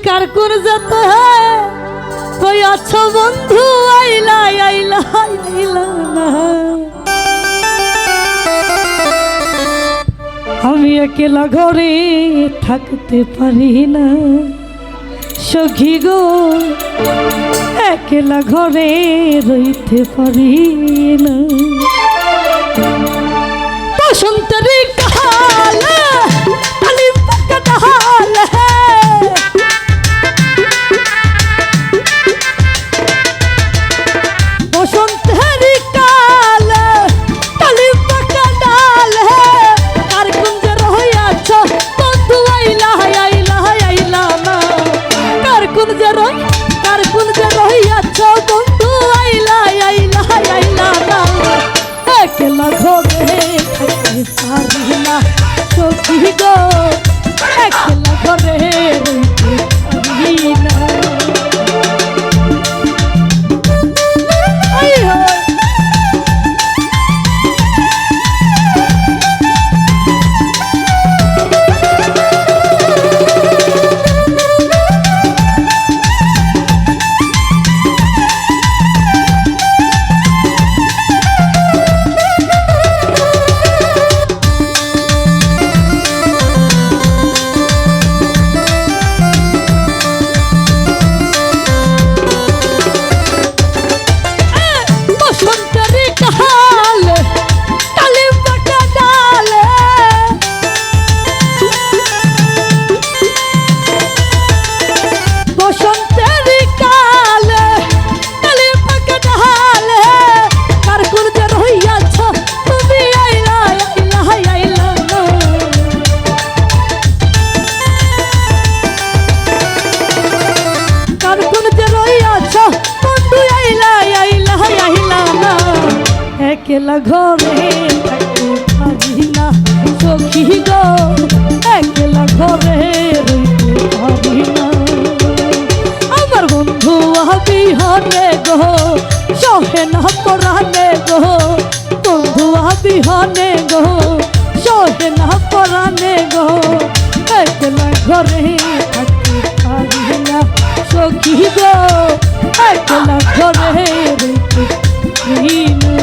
কার কোন যেত কই আছো বন্ধু আইলা আইলা আইলা না আমি একলা ঘরে থাকতে পারি না সখী গো একলা ঘরে রইতে পারি না বসন্তের কালে আলিম পাকা ডালে বসন্তের কালে আলিম পাকা ডালে আর কুঞ্জে রহিয়াছ বন্ধু আইলা আইলা আইলা না কার কুঞ্জে রহিয়াছ বন্ধু আইলা আইলা আইলা না একলা ঘরে থাকতে পারি না সখী গো একলা ঘরে রইতে পারি না একলা ঘরে থাকতে পারি না সখী গো একলা ঘরে রইতে পারি না আমার বন্ধু বিহনে গো সহে না পরানে গো বন্ধু বিহনে গো সহে না পরানে গো একলা ঘরে থাকতে পারি না সখী গো একলা ঘরে রইতে পারি না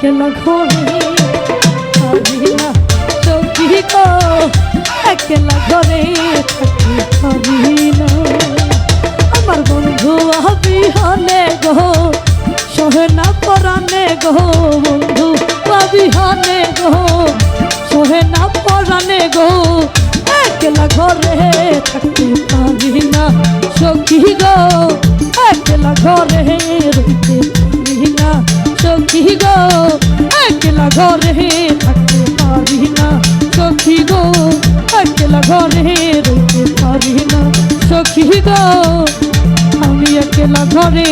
একলা ঘরে পারি না সখী গো, একলা ঘরে থাকতে পারি না। আমার বন্ধু অবিহনে গো সহে না পরাণে গো, বন্ধু অবিহনে গো সহে না পরাণে গো, একলা ঘরে থাকতে পারি না সখী গো, একলা ঘরে রইতে পারি না সখী গো, একলা ঘরে থাকতে পারি না সখী গো, একলা ঘরে রইতে পারি না সখী গো, আমি একলা ঘরে